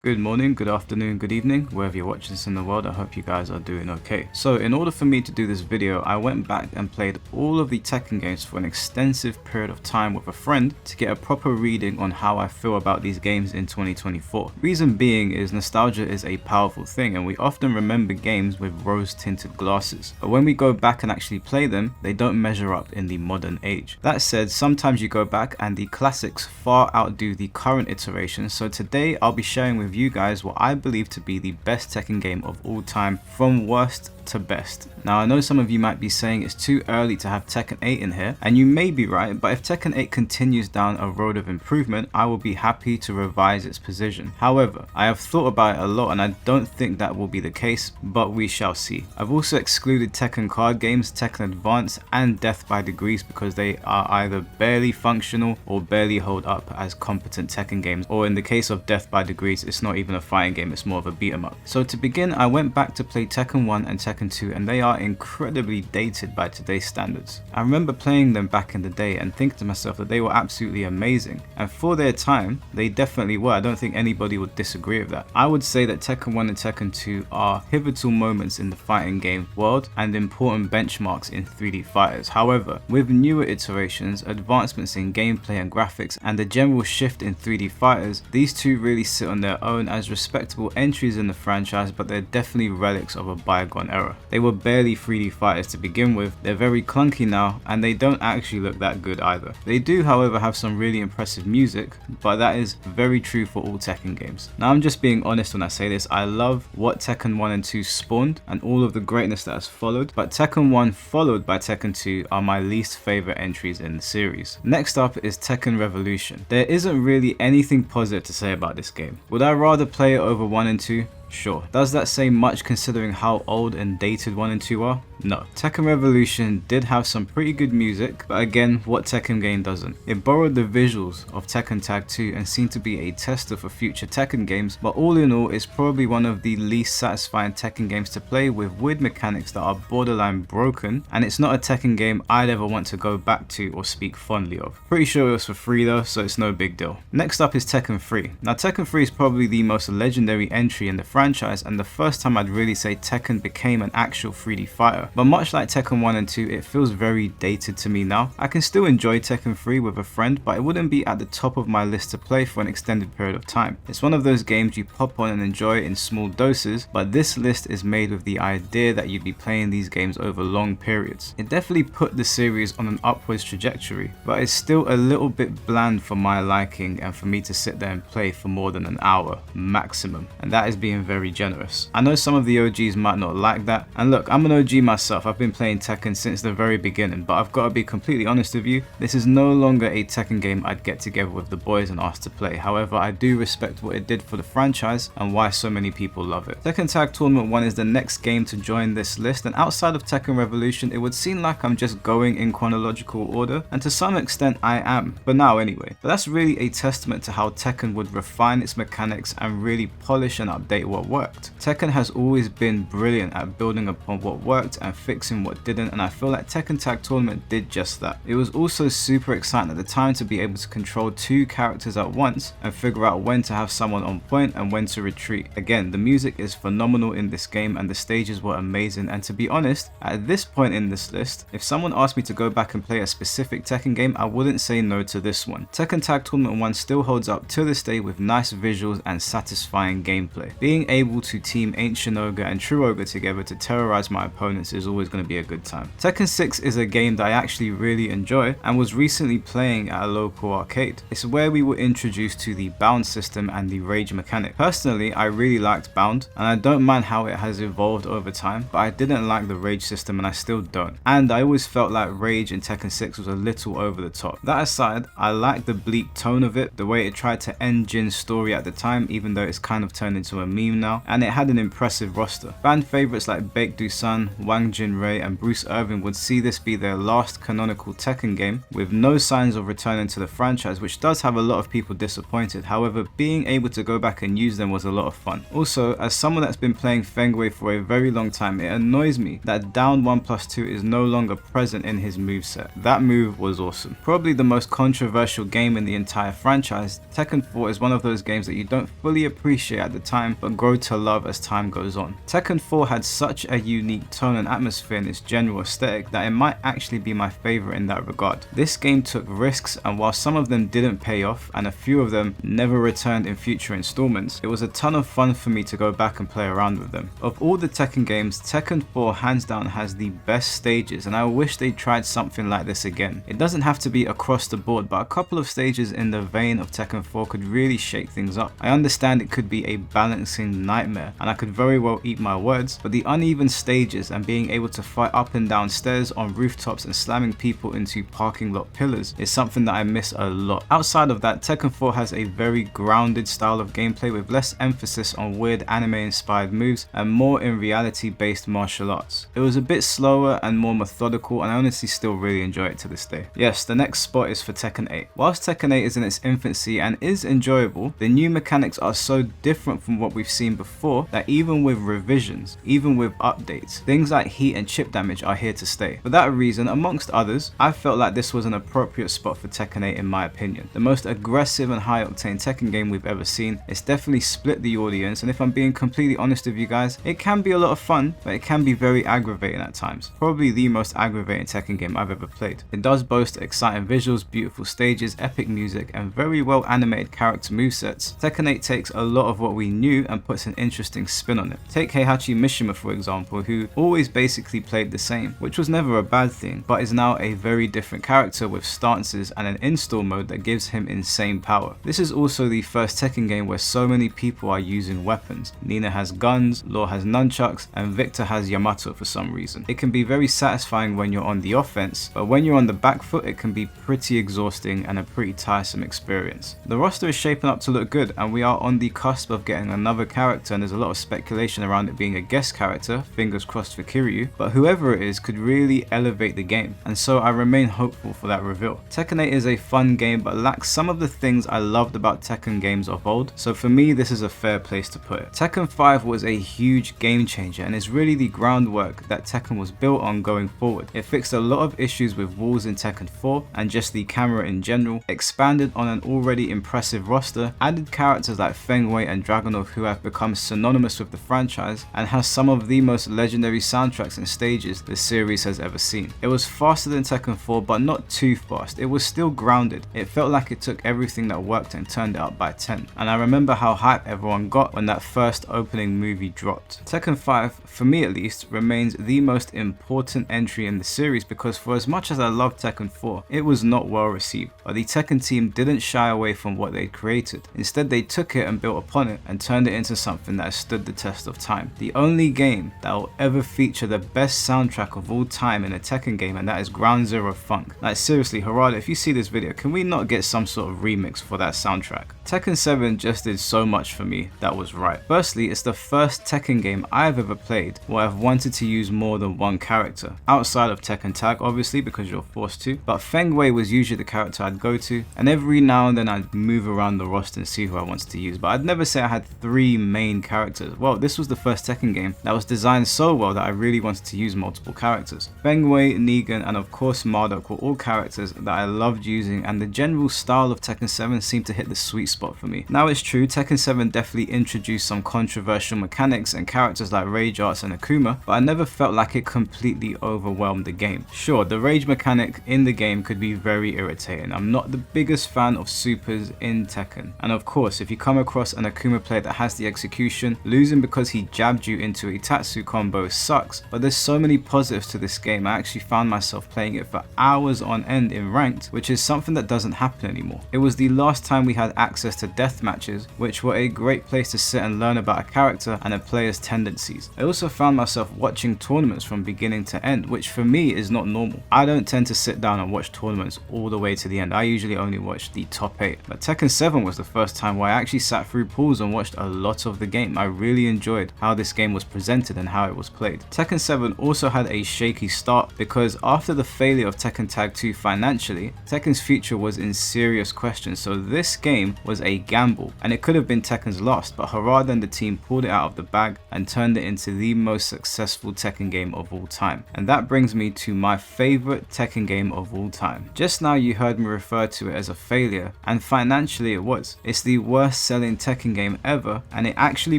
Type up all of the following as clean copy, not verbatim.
Good morning, good afternoon, good evening, wherever you're watching this in the world. I hope you guys are doing okay. So in order for me to do this video, I went back and played all of the Tekken games for an extensive period of time with a friend to get a proper reading on how I feel about these games in 2024. Reason being is nostalgia is a powerful thing and we often remember games with rose tinted glasses. But when we go back and actually play them, they don't measure up in the modern age. That said, sometimes you go back and the classics far outdo the current iterations. So today I'll be sharing with you guys what I believe to be the best Tekken game of all time, from worst to best. Now I know some of you might be saying it's too early to have Tekken 8 in here, and you may be right, but if Tekken 8 continues down a road of improvement, I will be happy to revise its position. However, I have thought about it a lot and I don't think that will be the case, but we shall see. I've also excluded Tekken card games, Tekken Advance and Death by Degrees because they are either barely functional or barely hold up as competent Tekken games, or in the case of Death by Degrees, it's not even a fighting game, it's more of a beat 'em up. So to begin, I went back to play Tekken 1 and Tekken 2 and they are incredibly dated by today's standards. I remember playing them back in the day and thinking to myself that they were absolutely amazing, and for their time they definitely were. I don't think anybody would disagree with that. I would say that Tekken 1 and Tekken 2 are pivotal moments in the fighting game world and important benchmarks in 3D fighters. However, with newer iterations, advancements in gameplay and graphics, and a general shift in 3D fighters, these two really sit on their own as respectable entries in the franchise, but they're definitely relics of a bygone era. They were barely 3D fighters to begin with, they're very clunky now, and they don't actually look that good either. They do, however, have some really impressive music, but that is very true for all Tekken games. Now I'm just being honest when I say this, I love what Tekken 1 and 2 spawned and all of the greatness that has followed, but Tekken 1 followed by Tekken 2 are my least favorite entries in the series. Next up is Tekken Revolution. There isn't really anything positive to say about this game. Would I rather play it over 1 and 2? Sure. Does that say much considering how old and dated 1 and 2 are? No. Tekken Revolution did have some pretty good music, but again, what Tekken game doesn't? It borrowed the visuals of Tekken Tag 2 and seemed to be a tester for future Tekken games, but all in all, it's probably one of the least satisfying Tekken games to play, with weird mechanics that are borderline broken, and it's not a Tekken game I'd ever want to go back to or speak fondly of. Pretty sure it was for free though, so it's no big deal. Next up is Tekken 3. Now Tekken 3 is probably the most legendary entry in the franchise and the first time I'd really say Tekken became an actual 3D fighter. But much like Tekken 1 and 2, it feels very dated to me now. I can still enjoy Tekken 3 with a friend, but it wouldn't be at the top of my list to play for an extended period of time. It's one of those games you pop on and enjoy in small doses, but this list is made with the idea that you'd be playing these games over long periods. It definitely put the series on an upwards trajectory, but it's still a little bit bland for my liking and for me to sit there and play for more than an hour maximum, and that is being very generous. I know some of the OGs might not like that, and look, I'm an OG myself. I've been playing Tekken since the very beginning, but I've got to be completely honest with you, this is no longer a Tekken game I'd get together with the boys and ask to play. However, I do respect what it did for the franchise and why so many people love it. Tekken Tag Tournament 1 is the next game to join this list, and outside of Tekken Revolution, it would seem like I'm just going in chronological order, and to some extent I am, but now anyway. But that's really a testament to how Tekken would refine its mechanics and really polish and update what worked. Tekken has always been brilliant at building upon what worked and fixing what didn't, and I feel like Tekken Tag Tournament did just that. It was also super exciting at the time to be able to control two characters at once and figure out when to have someone on point and when to retreat. Again, the music is phenomenal in this game and the stages were amazing, and to be honest, at this point in this list, if someone asked me to go back and play a specific Tekken game, I wouldn't say no to this one. Tekken Tag Tournament 1 still holds up to this day with nice visuals and satisfying gameplay. Being able to team Ancient Ogre and True Ogre together to terrorize my opponents is always going to be a good time. Tekken 6 is a game that I actually really enjoy and was recently playing at a local arcade. It's where we were introduced to the bound system and the rage mechanic. Personally, I really liked bound and I don't mind how it has evolved over time, but I didn't like the rage system and I still don't. And I always felt like rage in Tekken 6 was a little over the top. That aside, I like the bleak tone of it, the way it tried to end Jin's story at the time, even though it's kind of turned into a meme now, and it had an impressive roster. Fan favorites like Baek Do-san, Wang Sang Jin-Rei and Bruce Irvin would see this be their last canonical Tekken game, with no signs of returning to the franchise, which does have a lot of people disappointed. However, being able to go back and use them was a lot of fun. Also, as someone that's been playing Feng Wei for a very long time, it annoys me that down 1+2 is no longer present in his moveset. That move was awesome. Probably the most controversial game in the entire franchise, Tekken 4 is one of those games that you don't fully appreciate at the time but grow to love as time goes on. Tekken 4 had such a unique tone and atmosphere in its general aesthetic that it might actually be my favourite in that regard. This game took risks, and while some of them didn't pay off and a few of them never returned in future installments, it was a ton of fun for me to go back and play around with them. Of all the Tekken games, Tekken 4 hands down has the best stages, and I wish they tried something like this again. It doesn't have to be across the board, but a couple of stages in the vein of Tekken 4 could really shake things up. I understand it could be a balancing nightmare, and I could very well eat my words, but the uneven stages and being able to fight up and down stairs, on rooftops, and slamming people into parking lot pillars is something that I miss a lot. Outside of that, Tekken 4 has a very grounded style of gameplay with less emphasis on weird anime inspired moves and more in reality based martial arts. It was a bit slower and more methodical, and I honestly still really enjoy it to this day. Yes, the next spot is for Tekken 8. Whilst Tekken 8 is in its infancy and is enjoyable, the new mechanics are so different from what we've seen before that even with revisions, even with updates, things like heat and chip damage are here to stay. For that reason, amongst others, I felt like this was an appropriate spot for Tekken 8 in my opinion. The most aggressive and high octane Tekken game we've ever seen. It's definitely split the audience, and if I'm being completely honest with you guys, it can be a lot of fun, but it can be very aggravating at times. Probably the most aggravating Tekken game I've ever played. It does boast exciting visuals, beautiful stages, epic music, and very well animated character movesets. Tekken 8 takes a lot of what we knew and puts an interesting spin on it. Take Heihachi Mishima for example, who always basically played the same, which was never a bad thing, but is now a very different character with stances and an install mode that gives him insane power. This is also the first Tekken game where so many people are using weapons. Nina has guns, Law has nunchucks, and Victor has Yamato for some reason. It can be very satisfying when you're on the offense, but when you're on the back foot it can be pretty exhausting and a pretty tiresome experience. The roster is shaping up to look good, and we are on the cusp of getting another character, and there's a lot of speculation around it being a guest character, fingers crossed for Kiryu, but whoever it is could really elevate the game, and so I remain hopeful for that reveal. Tekken 8 is a fun game but lacks some of the things I loved about Tekken games of old, so for me this is a fair place to put it. Tekken 5 was a huge game changer and is really the groundwork that Tekken was built on going forward. It fixed a lot of issues with walls in Tekken 4 and just the camera in general, expanded on an already impressive roster, added characters like Feng Wei and Dragunov who have become synonymous with the franchise, and has some of the most legendary soundtracks and stages the series has ever seen. It was faster than Tekken 4 but not too fast. It was still grounded. It felt like it took everything that worked and turned it up by 10. And I remember how hype everyone got when that first opening movie dropped. Tekken 5, for me at least, remains the most important entry in the series because for as much as I loved Tekken 4, it was not well received. But the Tekken team didn't shy away from what they'd created. Instead, they took it and built upon it and turned it into something that has stood the test of time. The only game that will ever feature the best soundtrack of all time in a Tekken game, and that is Ground Zero Funk. Like seriously, Harada, if you see this video, can we not get some sort of remix for that soundtrack? Tekken 7 just did so much for me that was right. Firstly, it's the first Tekken game I've ever played where I've wanted to use more than one character. Outside of Tekken Tag, obviously, because you're forced to, but Feng Wei was usually the character I'd go to, and every now and then I'd move around the roster and see who I wanted to use, but I'd never say I had 3 main characters. Well, this was the first Tekken game that was designed so well that I really wanted to use multiple characters. Feng Wei, Negan, and of course Marduk were all characters that I loved using, and the general style of Tekken 7 seemed to hit the sweet spot for me. Now it's true, Tekken 7 definitely introduced some controversial mechanics and characters like Rage Arts and Akuma, but I never felt like it completely overwhelmed the game. Sure, the rage mechanic in the game could be very irritating. I'm not the biggest fan of supers in Tekken, and of course if you come across an Akuma player that has the execution, losing because he jabbed you into a Tatsu combo sucks, but there's so many positives to this game. I actually found myself playing it for hours on end in ranked, which is something that doesn't happen anymore. It was the last time we had access access to death matches, which were a great place to sit and learn about a character and a player's tendencies. I also found myself watching tournaments from beginning to end, which for me is not normal. I don't tend to sit down and watch tournaments all the way to the end. I usually only watch the top 8. But Tekken 7 was the first time where I actually sat through pools and watched a lot of the game. I really enjoyed how this game was presented and how it was played. Tekken 7 also had a shaky start because after the failure of Tekken Tag 2 financially, Tekken's future was in serious question, so this game was a gamble and it could have been Tekken's last, but Harada and the team pulled it out of the bag and turned it into the most successful Tekken game of all time. And that brings me to my favorite Tekken game of all time. Just now you heard me refer to it as a failure, and financially it was. It's the worst selling Tekken game ever, and it actually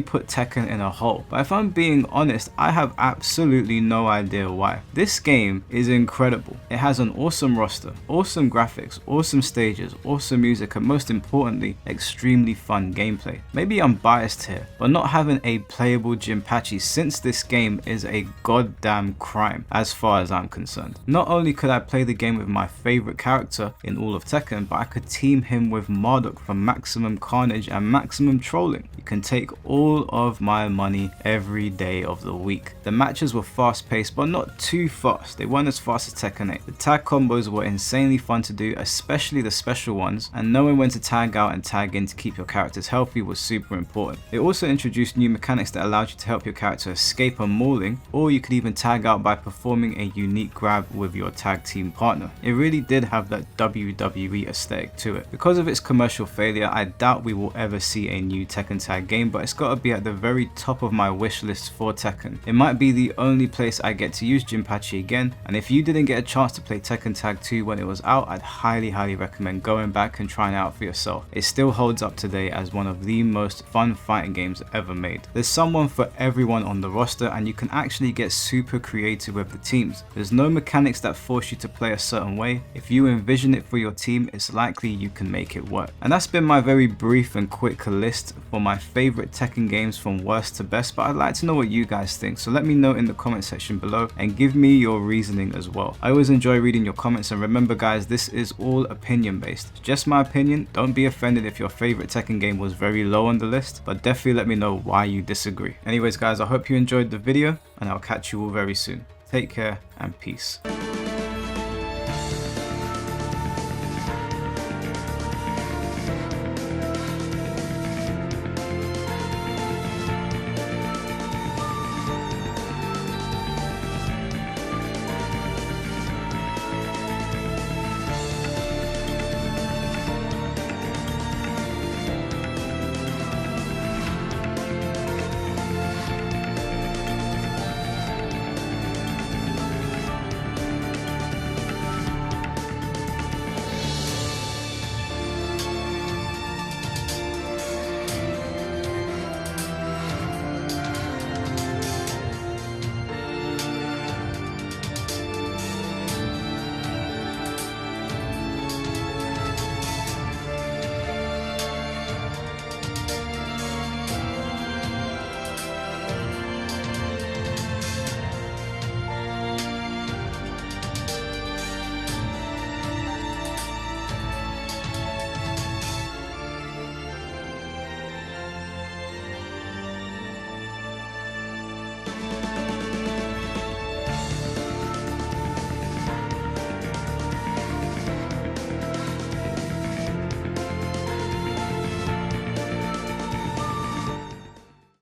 put Tekken in a hole. But if I'm being honest, I have absolutely no idea why. This game is incredible. It has an awesome roster, awesome graphics, awesome stages, awesome music, and most importantly, extremely fun gameplay. Maybe I'm biased here, but not having a playable Jinpachi since this game is a goddamn crime as far as I'm concerned. Not only could I play the game with my favorite character in all of Tekken, but I could team him with Marduk from Maximum Carnage and Maximum Trolling. You can take all of my money every day of the week. The matches were fast paced, but not too fast. They weren't as fast as Tekken 8. The tag combos were insanely fun to do, especially the special ones, and knowing when to tag out and tag in to keep your characters healthy was super important. It also introduced new mechanics that allowed you to help your character escape a mauling, or you could even tag out by performing a unique grab with your tag team partner. It really did have that WWE aesthetic to it. Because of its commercial failure, I doubt we will ever see a new Tekken Tag game, but it's gotta be at the very top of my wish list for Tekken. It might be the only place I get to use Jinpachi again, and if you didn't get a chance to play Tekken Tag 2 when it was out, I'd highly recommend going back and trying it out for yourself. It still holds up today as one of the most fun fighting games ever made. There's someone for everyone on the roster, and you can actually get super creative with the teams. There's no mechanics that force you to play a certain way. If you envision it for your team, it's likely you can make it work. And that's been my very brief and quick list for my favorite Tekken games from worst to best, but I'd like to know what you guys think, so let me know in the comment section below and give me your reasoning as well. I always enjoy reading your comments, and remember guys, this is all opinion based. It's just my opinion. Don't be offended if your favorite Tekken game was very low on the list, but definitely let me know why you disagree. Anyways guys, I hope you enjoyed the video, and I'll catch you all very soon. Take care and peace.